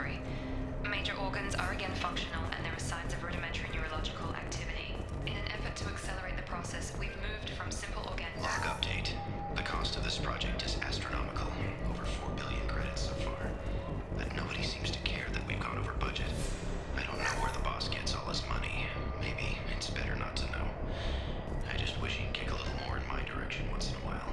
recovery. Major organs are again functional, and there are signs of rudimentary neurological activity. In an effort to accelerate the process, we've moved from simple organic... Log update. The cost of this project is astronomical. Over 4 billion credits so far. But nobody seems to care that we've gone over budget. I don't know where the boss gets all his money. Maybe it's better not to know. I just wish he'd kick a little more in my direction once in a while.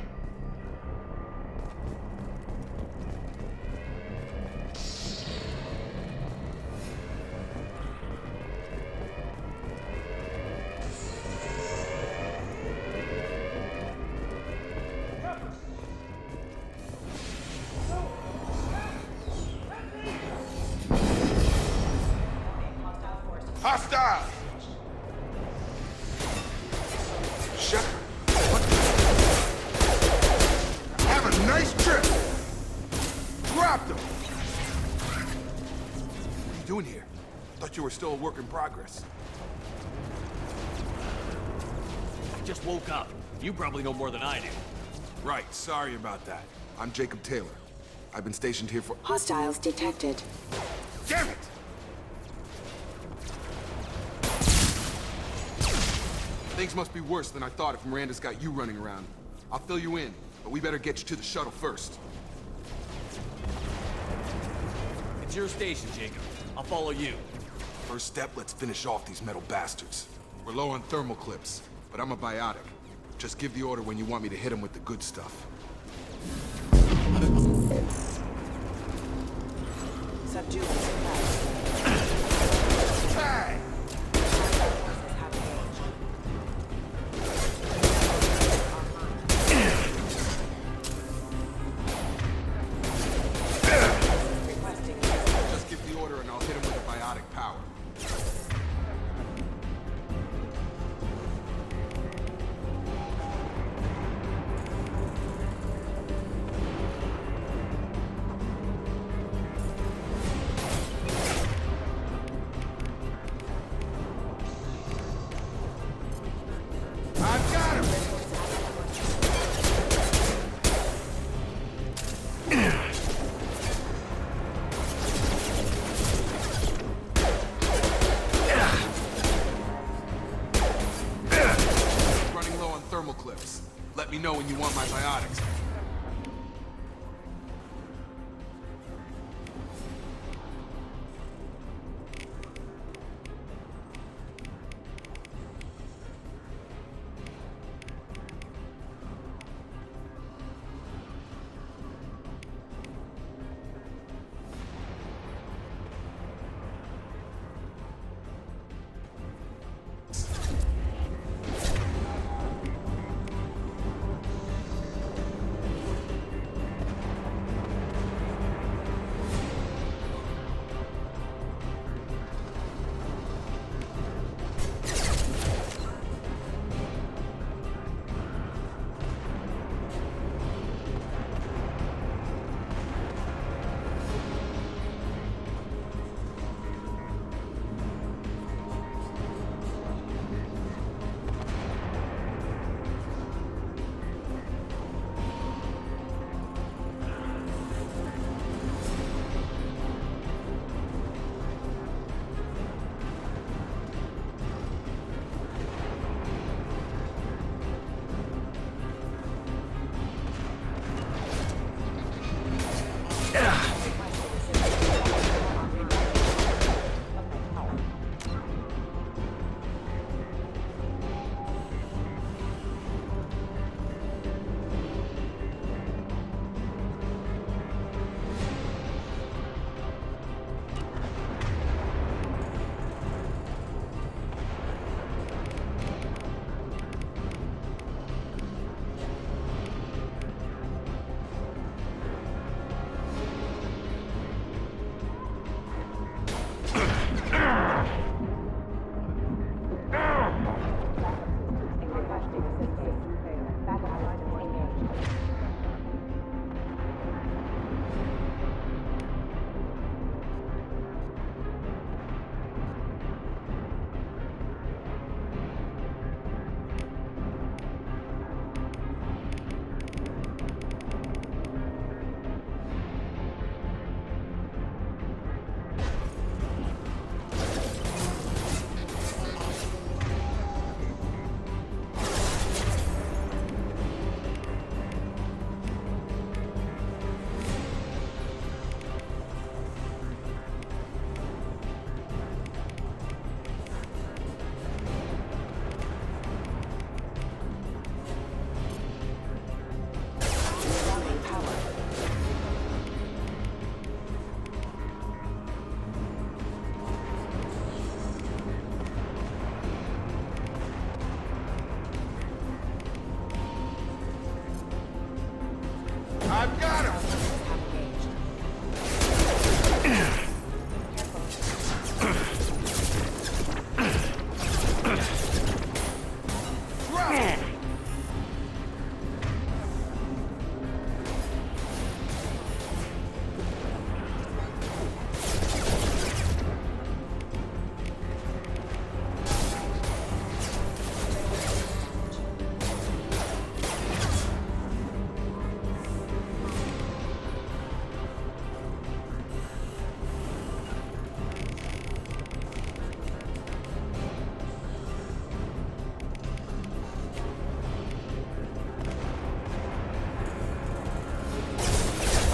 Hostile! Shut up. Have a nice trip! Dropped him! What are you doing here? Thought you were still a work in progress. I just woke up. You probably know more than I do. Right, sorry about that. I'm Jacob Taylor. I've been stationed here for... Hostiles detected. Damn it! Things must be worse than I thought if Miranda's got you running around. I'll fill you in, but we better get you to the shuttle first. It's your station, Jacob. I'll follow you. First step, let's finish off these metal bastards. We're low on thermal clips, but I'm a biotic. Just give the order when you want me to hit them with the good stuff. Subdue and suppress. Hey! Just give the order and I'll hit him with a biotic power. I've got him! Running low on thermal clips. Let me know when you want my biotics.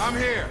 I'm here.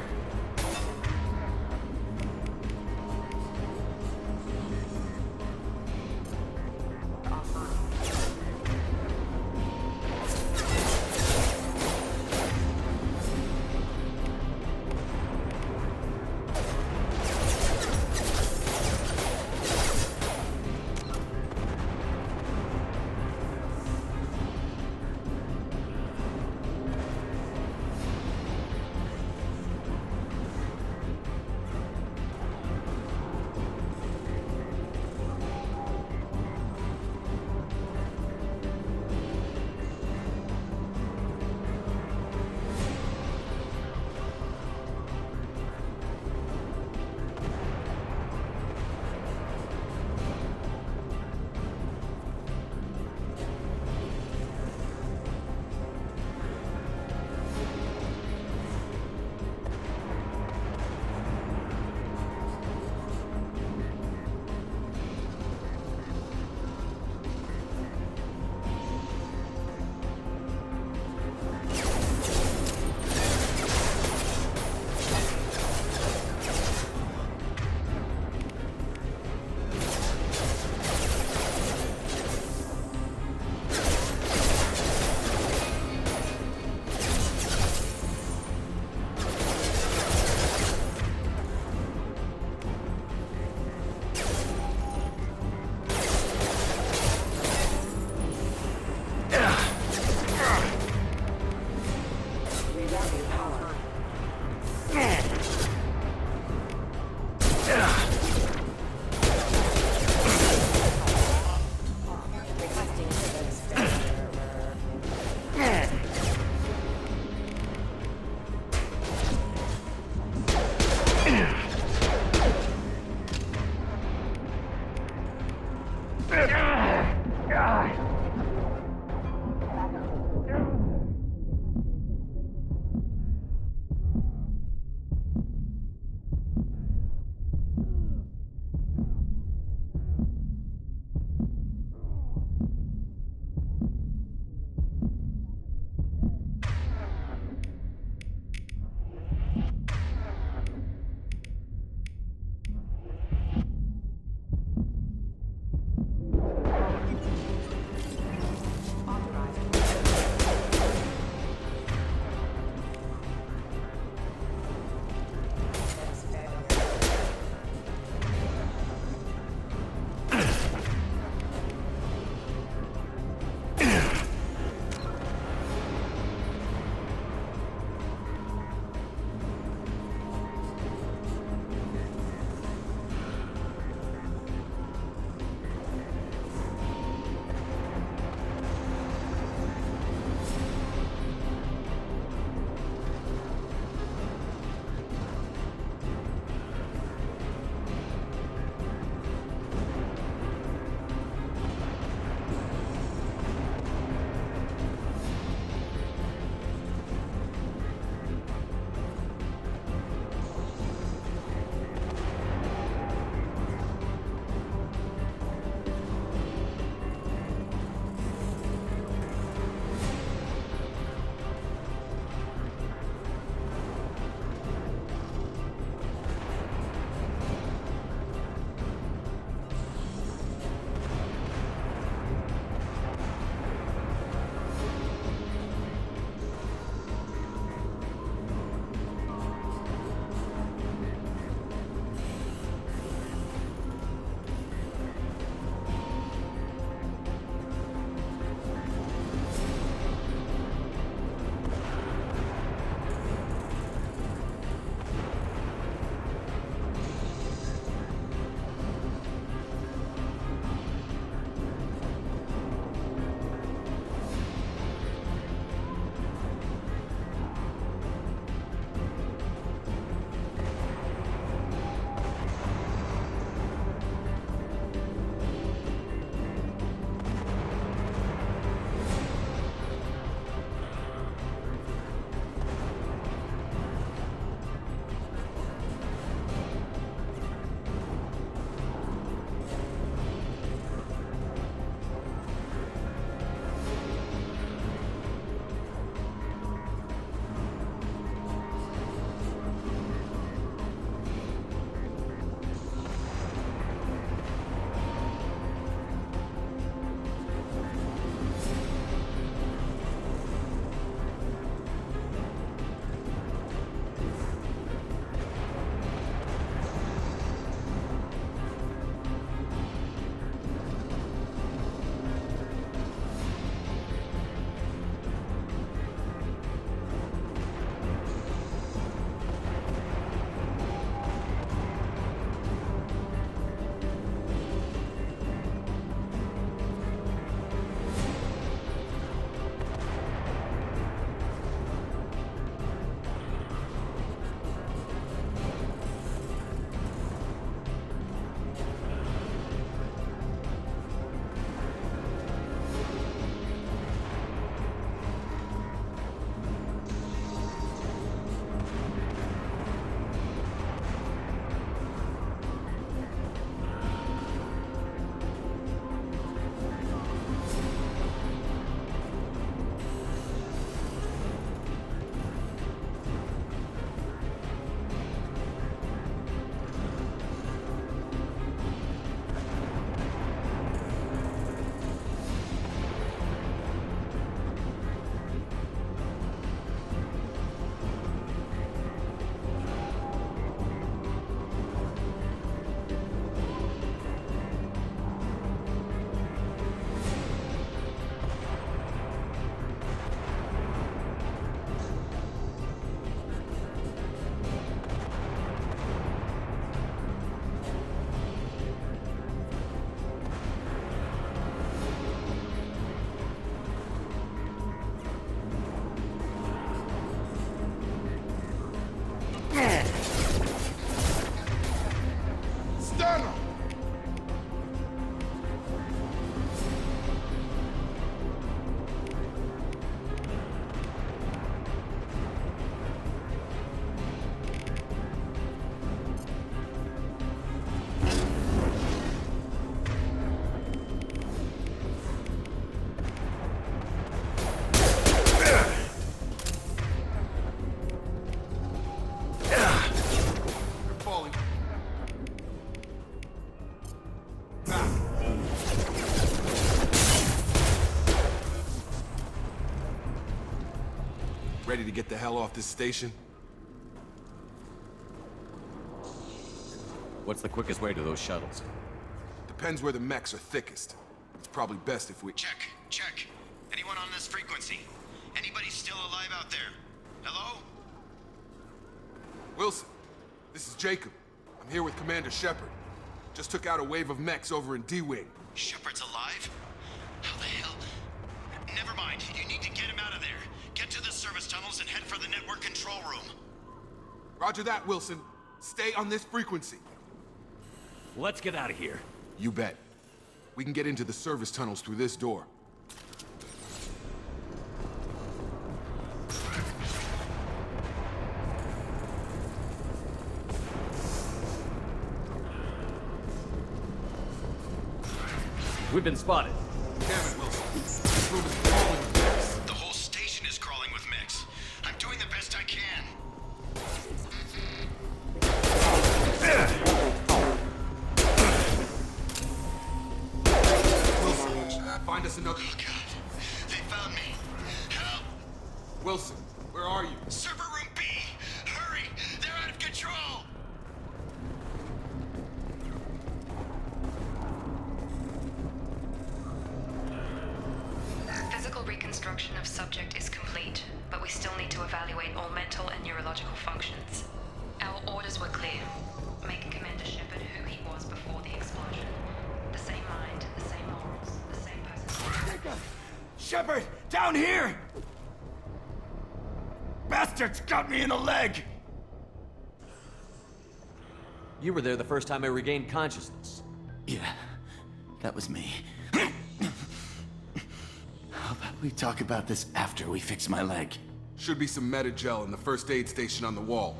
tunnel! They're falling. Ready to get the hell off this station? What's the quickest way to those shuttles? Depends where the mechs are thickest. It's probably best if we... Check. Anyone on this frequency? Anybody still alive out there? Hello? Wilson, this is Jacob. I'm here with Commander Shepard. Just took out a wave of mechs over in D-Wing. Shepard's alive? How the hell? Never mind. You need to get him out of there. Get to the service tunnels and head for the network control room. Roger that, Wilson. Stay on this frequency. Let's get out of here. You bet. We can get into the service tunnels through this door. We've been spotted. Damn it, Wilson. This room is crawling with mechs. The whole station is crawling with mechs. I'm doing the best I can. Wilson, find us another... Oh, God. They found me. Help! Wilson, where are you? Server room B! Hurry! They're out of control! Physical reconstruction of subject is complete, but we still need to evaluate all mental and neurological functions. Our orders were clear. Make Commander Shepard who he was before the explosion. The same mind, the same morals, the same personality. Shepard, down here! Bastards got me in the leg! You were there the first time I regained consciousness. Yeah, that was me. How about we talk about this after we fix my leg? Should be some Metagel in the first aid station on the wall.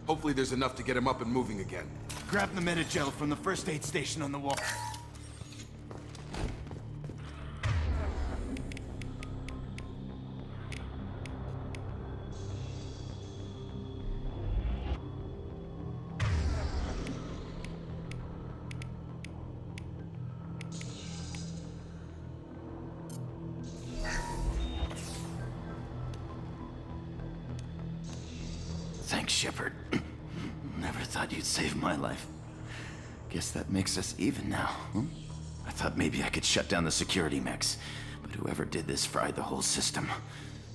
Hopefully there's enough to get him up and moving again. Grab the Metagel from the first aid station on the wall. Thanks, Shepard. Never thought you'd save my life. Guess that makes us even now, hmm? I thought maybe I could shut down the security mechs, but whoever did this fried the whole system.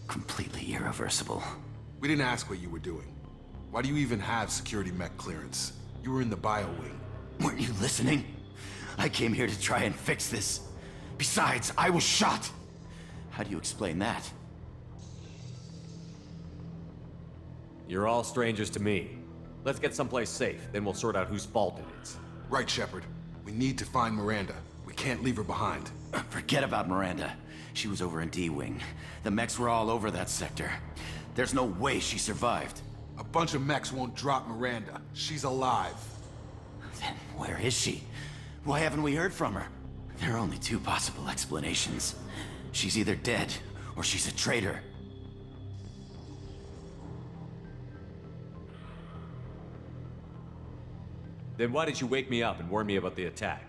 Completely irreversible. We didn't ask what you were doing. Why do you even have security mech clearance? You were in the bio wing. Weren't you listening? I came here to try and fix this. Besides, I was shot. How do you explain that? You're all strangers to me. Let's get someplace safe, then we'll sort out whose fault it is. Right, Shepard. We need to find Miranda. We can't leave her behind. Forget about Miranda. She was over in D-Wing. The mechs were all over that sector. There's no way she survived. A bunch of mechs won't drop Miranda. She's alive. Then where is she? Why haven't we heard from her? There are only two possible explanations. She's either dead, or she's a traitor. Then why did you wake me up and warn me about the attack?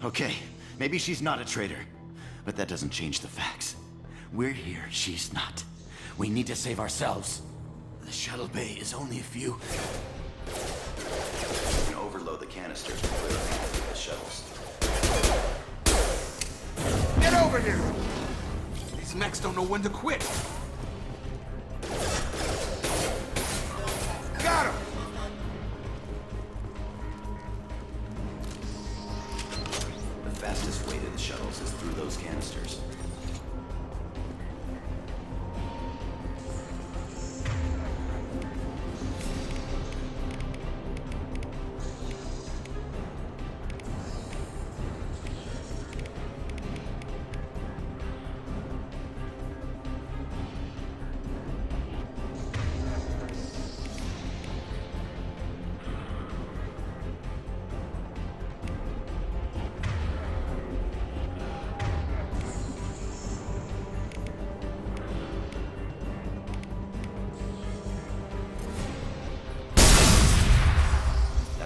Okay, maybe she's not a traitor, but that doesn't change the facts. We're here, she's not. We need to save ourselves. The shuttle bay is only a few... You can overload the canisters to clear the shuttles. Get over here! These mechs don't know when to quit. Got him! The fastest way to the shuttles is through those canisters.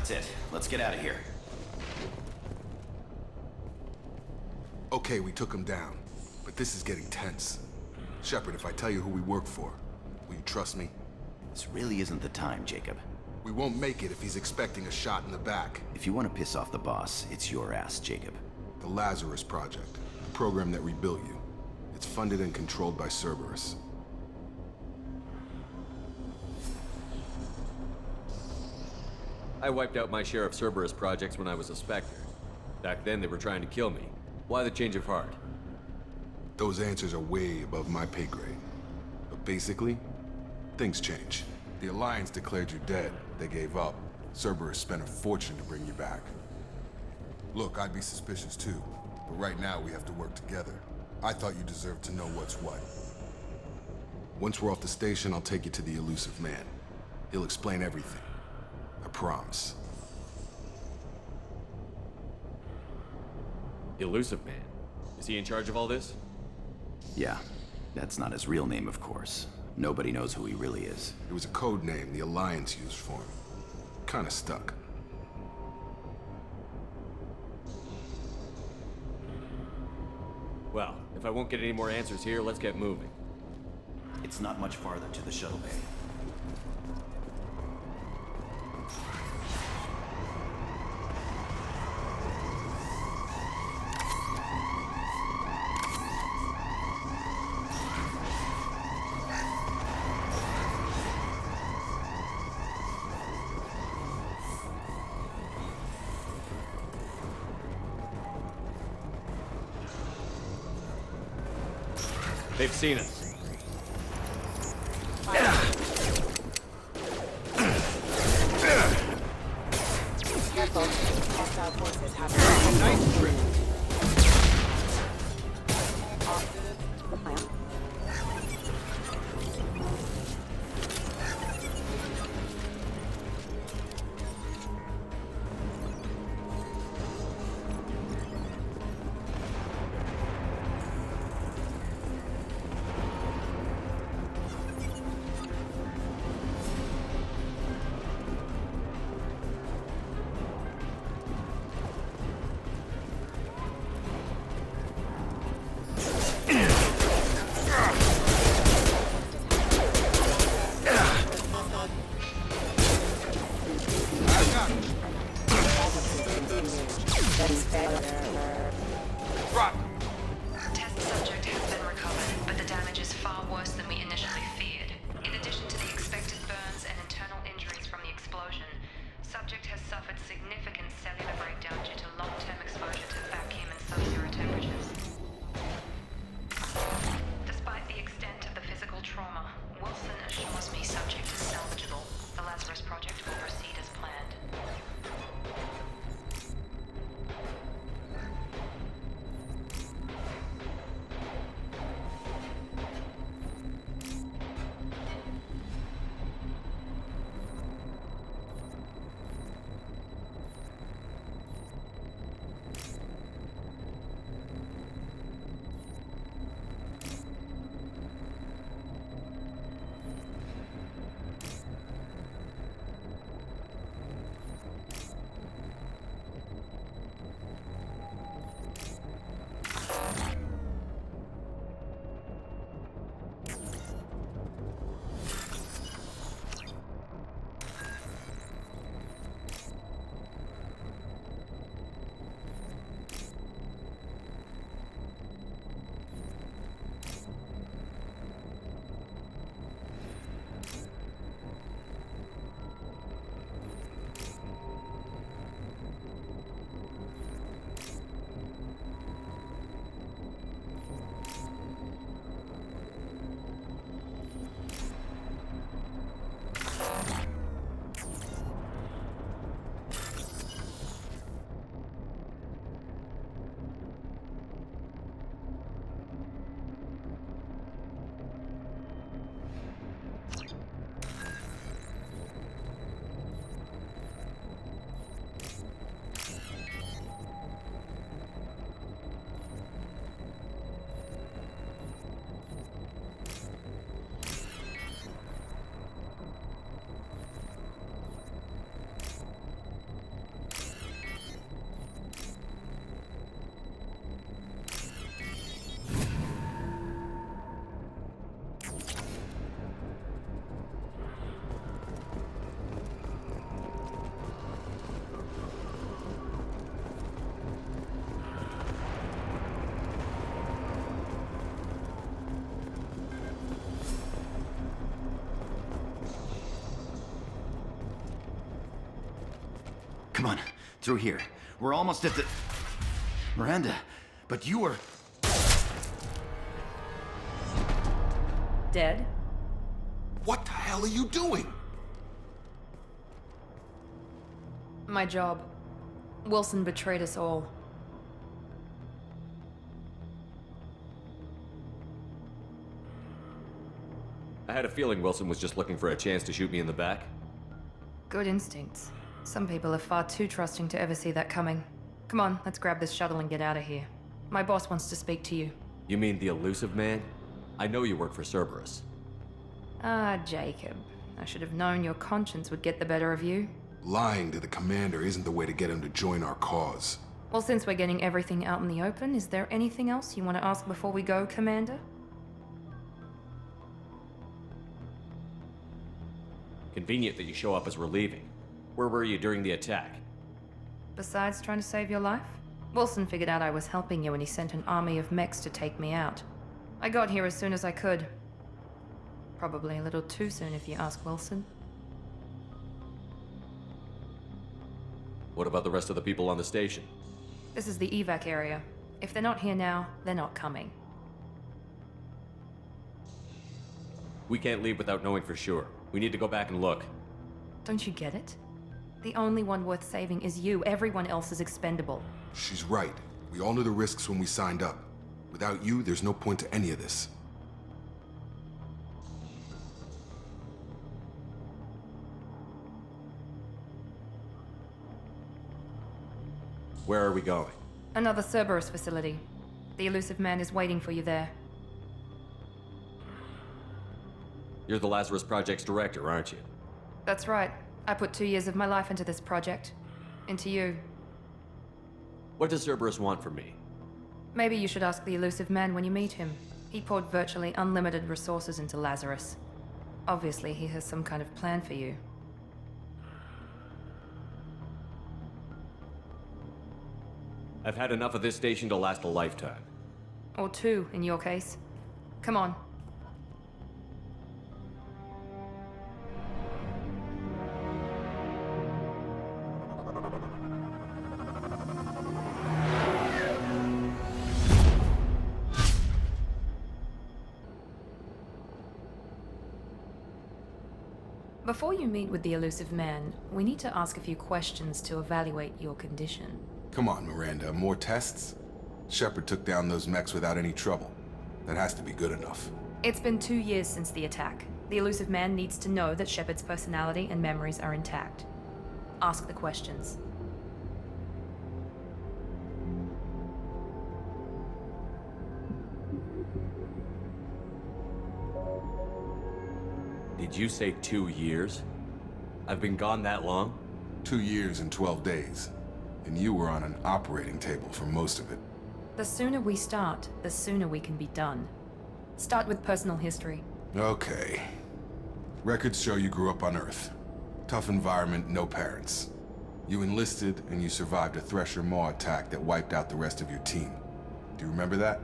That's it. Let's get out of here. Okay, we took him down, but this is getting tense. Shepard, if I tell you who we work for, will you trust me? This really isn't the time, Jacob. We won't make it if he's expecting a shot in the back. If you want to piss off the boss, it's your ass, Jacob. The Lazarus Project, the program that rebuilt you. It's funded and controlled by Cerberus. I wiped out my share of Cerberus projects when I was a Spectre. Back then, they were trying to kill me. Why the change of heart? Those answers are way above my pay grade. But basically, things change. The Alliance declared you dead. They gave up. Cerberus spent a fortune to bring you back. Look, I'd be suspicious too, but right now we have to work together. I thought you deserved to know what's what. Once we're off the station, I'll take you to the Elusive Man. He'll explain everything. I promise. Elusive Man. Is he in charge of all this? Yeah, that's not his real name, of course. Nobody knows who he really is. It was a code name the Alliance used for him. Kinda stuck. Well, if I won't get any more answers here, let's get moving. It's not much farther to the shuttle bay. They've seen us. Careful. Hostile forces have Nice trip. Drop. Test subject has been recovered, but the damage is far worse than we initially feared. In addition to the expected burns and internal injuries from the explosion, subject has suffered significant cellular breakdown due to long-term exposure to vacuum and sub-zero temperatures. Despite the extent of the physical trauma, Wilson assures me subject is salvageable. The Lazarus Project will proceed as planned. Come on, through here. We're almost at the... Miranda, but you were... Dead? What the hell are you doing? My job. Wilson betrayed us all. I had a feeling Wilson was just looking for a chance to shoot me in the back. Good instincts. Some people are far too trusting to ever see that coming. Come on, let's grab this shuttle and get out of here. My boss wants to speak to you. You mean the elusive man? I know you work for Cerberus. Ah, Jacob. I should have known your conscience would get the better of you. Lying to the commander isn't the way to get him to join our cause. Well, since we're getting everything out in the open, is there anything else you want to ask before we go, Commander? Convenient that you show up as we're leaving. Where were you during the attack? Besides trying to save your life? Wilson figured out I was helping you and he sent an army of mechs to take me out. I got here as soon as I could. Probably a little too soon if you ask Wilson. What about the rest of the people on the station? This is the evac area. If they're not here now, they're not coming. We can't leave without knowing for sure. We need to go back and look. Don't you get it? The only one worth saving is you. Everyone else is expendable. She's right. We all knew the risks when we signed up. Without you, there's no point to any of this. Where are we going? Another Cerberus facility. The elusive man is waiting for you there. You're the Lazarus Project's director, aren't you? That's right. I put 2 years of my life into this project. Into you. What does Cerberus want from me? Maybe you should ask the elusive man when you meet him. He poured virtually unlimited resources into Lazarus. Obviously, he has some kind of plan for you. I've had enough of this station to last a lifetime. Or 2, in your case. Come on. Before you meet with the elusive man, we need to ask a few questions to evaluate your condition. Come on, Miranda, more tests? Shepard took down those mechs without any trouble. That has to be good enough. It's been 2 years since the attack. The elusive man needs to know that Shepard's personality and memories are intact. Ask the questions. Did you say 2 years? I've been gone that long? 2 years and 12 days. And you were on an operating table for most of it. The sooner we start, the sooner we can be done. Start with personal history. Okay. Records show you grew up on Earth. Tough environment, no parents. You enlisted, and you survived a Thresher Maw attack that wiped out the rest of your team. Do you remember that?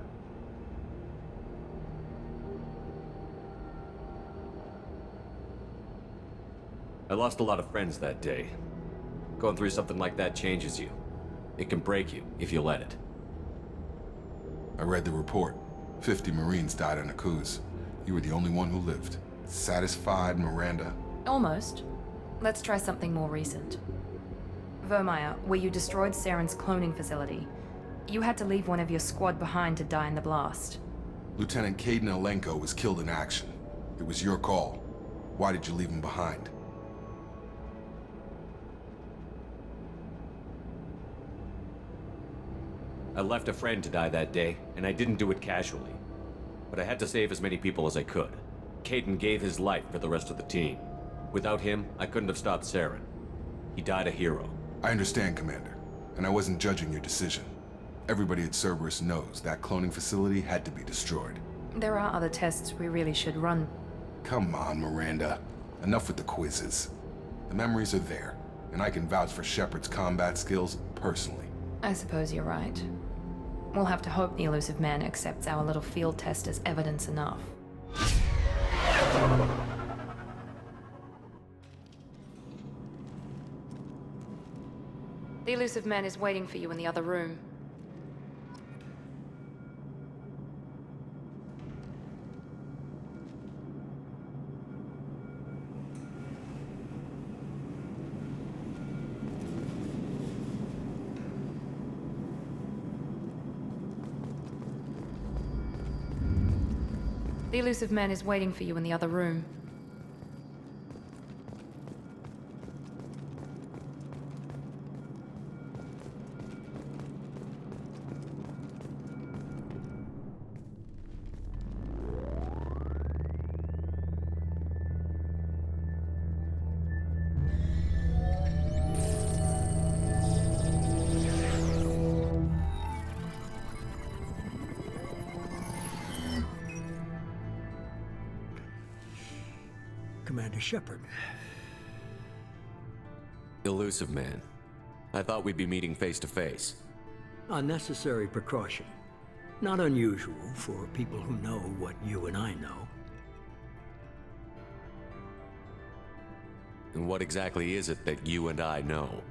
I lost a lot of friends that day. Going through something like that changes you. It can break you, if you let it. I read the report. 50 Marines died in Akuz. You were the only one who lived. Satisfied, Miranda? Almost. Let's try something more recent. Vermeer, where you destroyed Saren's cloning facility. You had to leave one of your squad behind to die in the blast. Lieutenant Caden Alenko was killed in action. It was your call. Why did you leave him behind? I left a friend to die that day, and I didn't do it casually. But I had to save as many people as I could. Caden gave his life for the rest of the team. Without him, I couldn't have stopped Saren. He died a hero. I understand, Commander, and I wasn't judging your decision. Everybody at Cerberus knows that cloning facility had to be destroyed. There are other tests we really should run. Come on, Miranda. Enough with the quizzes. The memories are there, and I can vouch for Shepard's combat skills personally. I suppose you're right. We'll have to hope the elusive man accepts our little field test as evidence enough. The elusive man is waiting for you in the other room. The elusive man is waiting for you in the other room. Commander Shepard. Elusive man. I thought we'd be meeting face to face. Unnecessary precaution. Not unusual for people who know what you and I know. And what exactly is it that you and I know?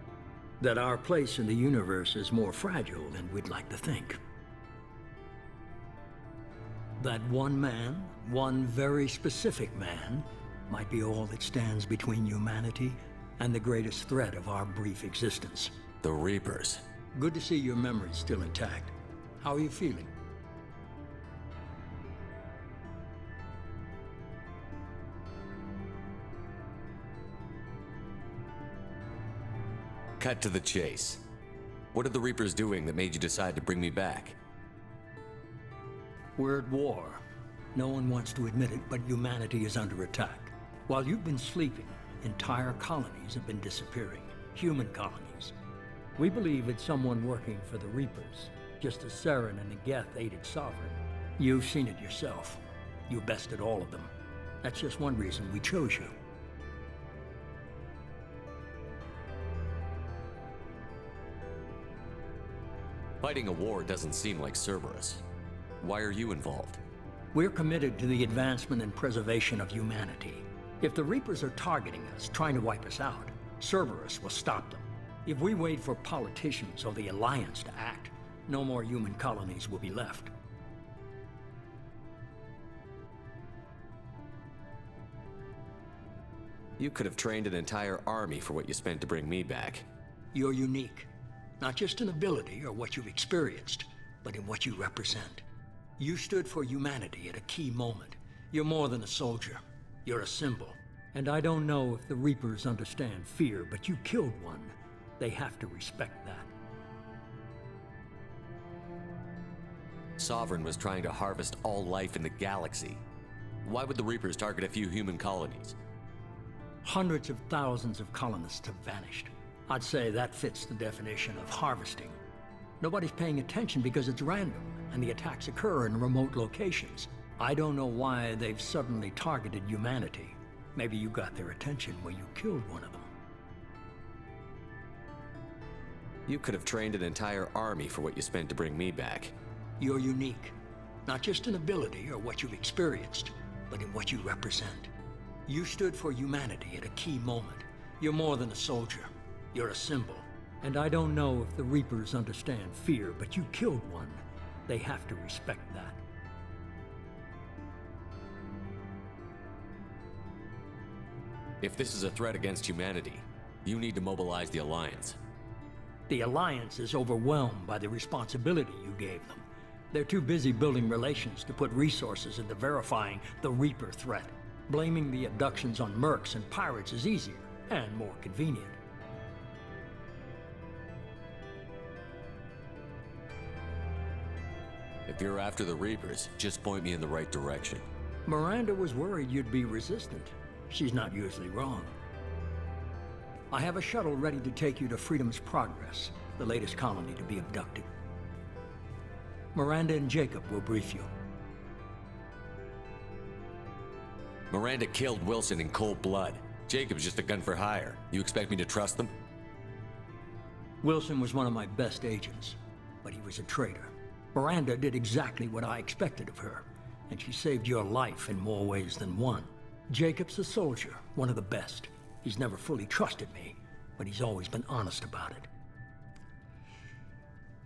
That our place in the universe is more fragile than we'd like to think. That one man, one very specific man, might be all that stands between humanity and the greatest threat of our brief existence. The Reapers. Good to see your memory's still intact. How are you feeling? Cut to the chase. What are the Reapers doing that made you decide to bring me back? We're at war. No one wants to admit it, but humanity is under attack. While you've been sleeping, entire colonies have been disappearing. Human colonies. We believe it's someone working for the Reapers, just as Saren and Geth aided Sovereign. You've seen it yourself. You bested all of them. That's just one reason we chose you. Fighting a war doesn't seem like Cerberus. Why are you involved? We're committed to the advancement and preservation of humanity. If the Reapers are targeting us, trying to wipe us out, Cerberus will stop them. If we wait for politicians or the Alliance to act, no more human colonies will be left. You could have trained an entire army for what you spent to bring me back. You're unique. Not just in ability or what you've experienced, but in what you represent. You stood for humanity at a key moment. You're more than a soldier. You're a symbol. And I don't know if the Reapers understand fear, but you killed one. They have to respect that. Sovereign was trying to harvest all life in the galaxy. Why would the Reapers target a few human colonies? Hundreds of thousands of colonists have vanished. I'd say that fits the definition of harvesting. Nobody's paying attention because it's random, and the attacks occur in remote locations. I don't know why they've suddenly targeted humanity. Maybe you got their attention when you killed one of them. You could have trained an entire army for what you spent to bring me back. You're unique. Not just in ability or what you've experienced, but in what you represent. You stood for humanity at a key moment. You're more than a soldier. You're a symbol. And I don't know if the Reapers understand fear, but you killed one. They have to respect that. If this is a threat against humanity, you need to mobilize the Alliance. The Alliance is overwhelmed by the responsibility you gave them. They're too busy building relations to put resources into verifying the Reaper threat. Blaming the abductions on mercs and pirates is easier and more convenient. If you're after the Reapers, just point me in the right direction. Miranda was worried you'd be resistant. She's not usually wrong. I have a shuttle ready to take you to Freedom's Progress, the latest colony to be abducted. Miranda and Jacob will brief you. Miranda killed Wilson in cold blood. Jacob's just a gun for hire. You expect me to trust them? Wilson was one of my best agents, but he was a traitor. Miranda did exactly what I expected of her, and she saved your life in more ways than one. Jacob's a soldier, one of the best. He's never fully trusted me, but he's always been honest about it.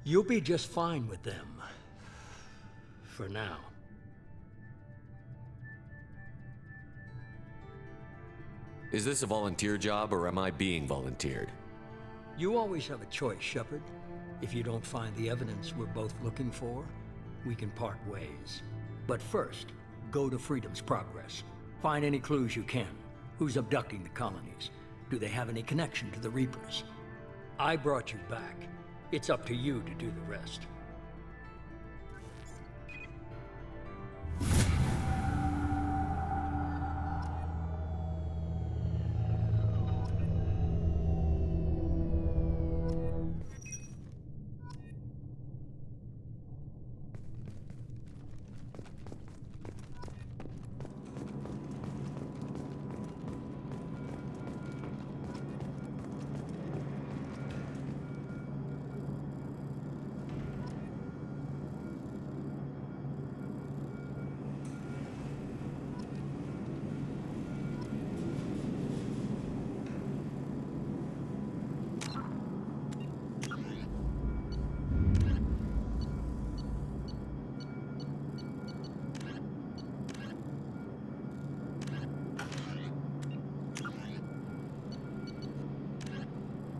You'll be just fine with them. For now. Is this a volunteer job, or am I being volunteered? You always have a choice, Shepard. If you don't find the evidence we're both looking for, we can part ways. But first, go to Freedom's Progress. Find any clues you can. Who's abducting the colonies? Do they have any connection to the Reapers? I brought you back. It's up to you to do the rest.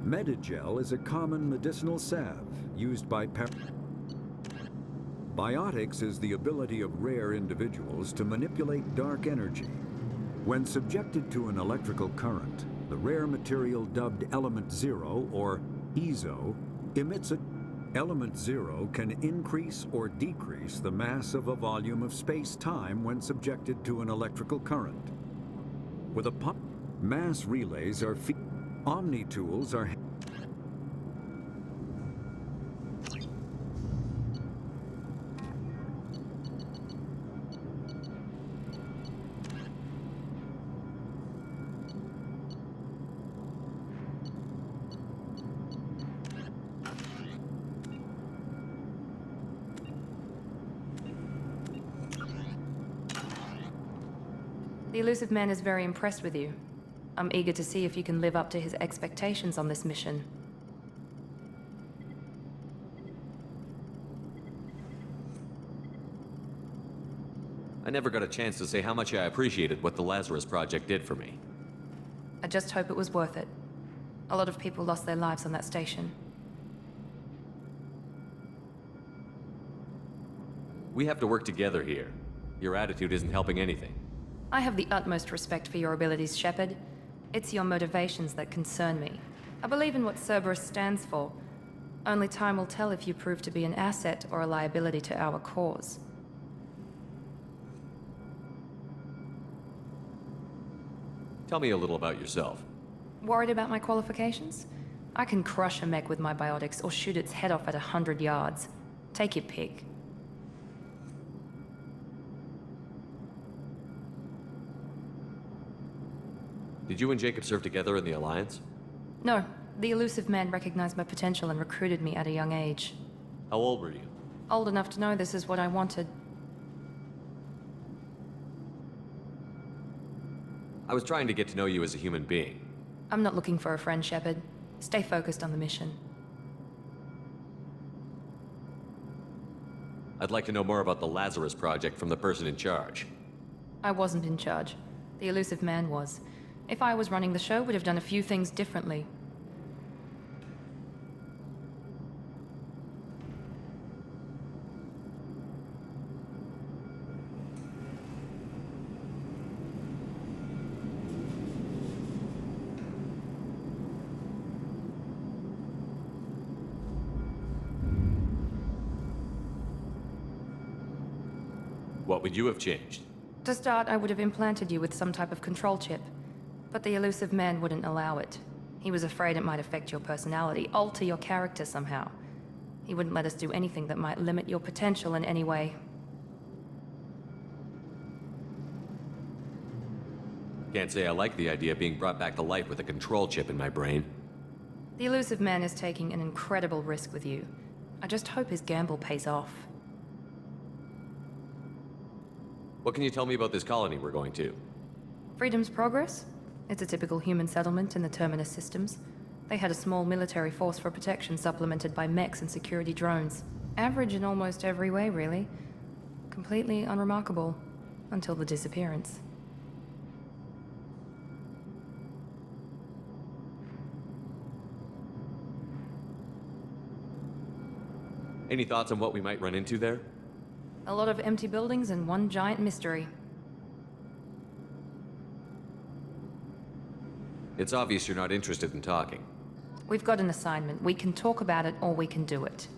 Medigel is a common medicinal salve used by Biotics is the ability of rare individuals to manipulate dark energy. When subjected to an electrical current, the rare material dubbed Element Zero, or EZO, emits a... Element Zero can increase or decrease the mass of a volume of space-time when subjected to an electrical current. With a pump, mass relays are... Omni-tools are... The Illusive Man is very impressed with you. I'm eager to see if you can live up to his expectations on this mission. I never got a chance to say how much I appreciated what the Lazarus Project did for me. I just hope it was worth it. A lot of people lost their lives on that station. We have to work together here. Your attitude isn't helping anything. I have the utmost respect for your abilities, Shepard. It's your motivations that concern me. I believe in what Cerberus stands for. Only time will tell if you prove to be an asset or a liability to our cause. Tell me a little about yourself. Worried about my qualifications? I can crush a mech with my biotics or shoot its head off at 100 yards. Take your pick. Did you and Jacob serve together in the Alliance? No, the Illusive Man recognized my potential and recruited me at a young age. How old were you? Old enough to know this is what I wanted. I was trying to get to know you as a human being. I'm not looking for a friend, Shepard. Stay focused on the mission. I'd like to know more about the Lazarus Project from the person in charge. I wasn't in charge. The Illusive Man was. If I was running the show, would have done a few things differently. What would you have changed? To start, I would have implanted you with some type of control chip. But the Illusive Man wouldn't allow it. He was afraid it might affect your personality, alter your character somehow. He wouldn't let us do anything that might limit your potential in any way. Can't say I like the idea of being brought back to life with a control chip in my brain. The Illusive Man is taking an incredible risk with you. I just hope his gamble pays off. What can you tell me about this colony we're going to? Freedom's Progress? It's a typical human settlement in the Terminus systems. They had a small military force for protection supplemented by mechs and security drones. Average in almost every way, really. Completely unremarkable. Until the disappearance. Any thoughts on what we might run into there? A lot of empty buildings and one giant mystery. It's obvious you're not interested in talking. We've got an assignment. We can talk about it or we can do it.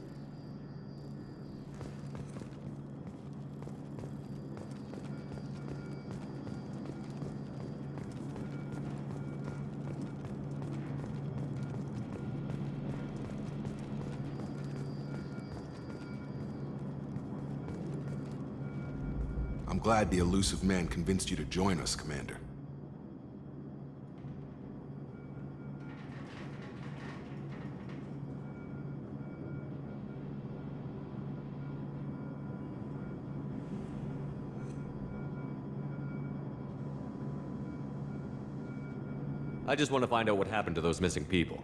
I'm glad the elusive man convinced you to join us, Commander. I just want to find out what happened to those missing people.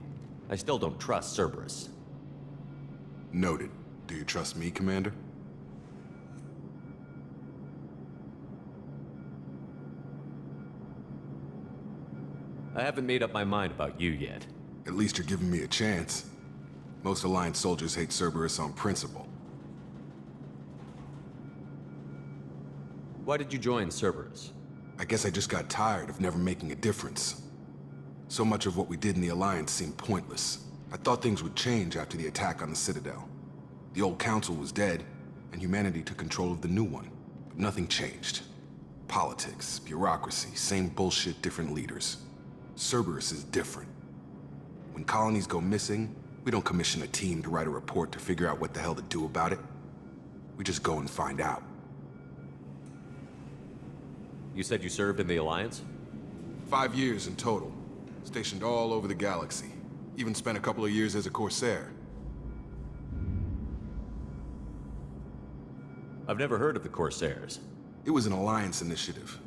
I still don't trust Cerberus. Noted. Do you trust me, Commander? I haven't made up my mind about you yet. At least you're giving me a chance. Most Alliance soldiers hate Cerberus on principle. Why did you join Cerberus? I guess I just got tired of never making a difference. So much of what we did in the Alliance seemed pointless. I thought things would change after the attack on the Citadel. The old council was dead, and humanity took control of the new one. But nothing changed. Politics, bureaucracy, same bullshit, different leaders. Cerberus is different. When colonies go missing, we don't commission a team to write a report to figure out what the hell to do about it. We just go and find out. You said you served in the Alliance? 5 years in total. Stationed all over the galaxy. Even spent a couple of years as a Corsair. I've never heard of the Corsairs. It was an Alliance initiative.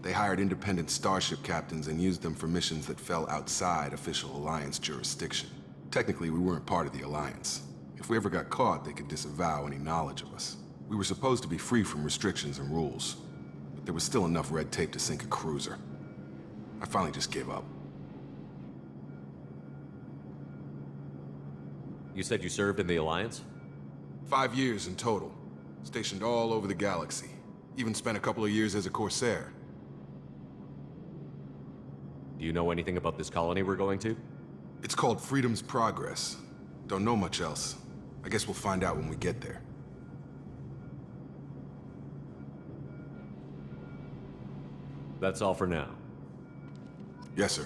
They hired independent starship captains and used them for missions that fell outside official Alliance jurisdiction. Technically, we weren't part of the Alliance. If we ever got caught, they could disavow any knowledge of us. We were supposed to be free from restrictions and rules. But there was still enough red tape to sink a cruiser. I finally just gave up. You said you served in the Alliance? 5 years in total. Stationed all over the galaxy. Even spent a couple of years as a Corsair. Do you know anything about this colony we're going to? It's called Freedom's Progress. Don't know much else. I guess we'll find out when we get there. That's all for now. Yes, sir.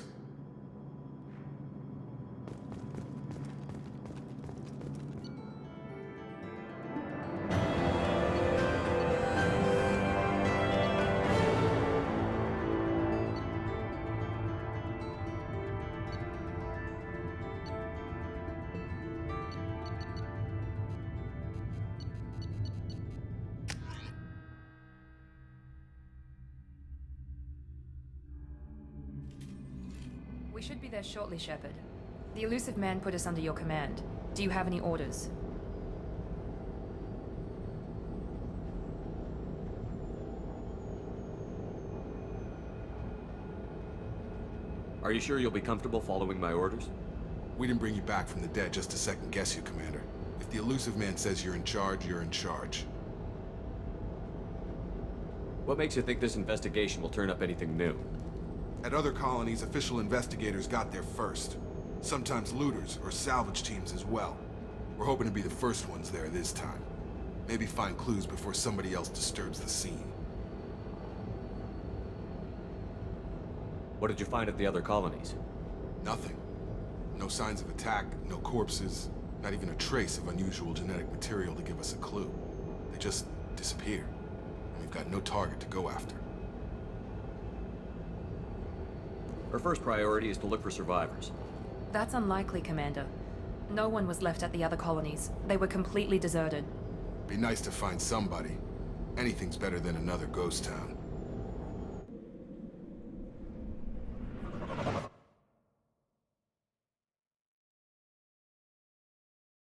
We should be there shortly, Shepard. The elusive man put us under your command. Do you have any orders? Are you sure you'll be comfortable following my orders? We didn't bring you back from the dead just to second guess you, Commander. If the elusive man says you're in charge, you're in charge. What makes you think this investigation will turn up anything new? At other colonies, official investigators got there first. Sometimes looters or salvage teams as well. We're hoping to be the first ones there this time. Maybe find clues before somebody else disturbs the scene. What did you find at the other colonies? Nothing. No signs of attack, no corpses, not even a trace of unusual genetic material to give us a clue. They just disappear. And we've got no target to go after. Our first priority is to look for survivors. That's unlikely, Commander. No one was left at the other colonies. They were completely deserted. Be nice to find somebody. Anything's better than another ghost town.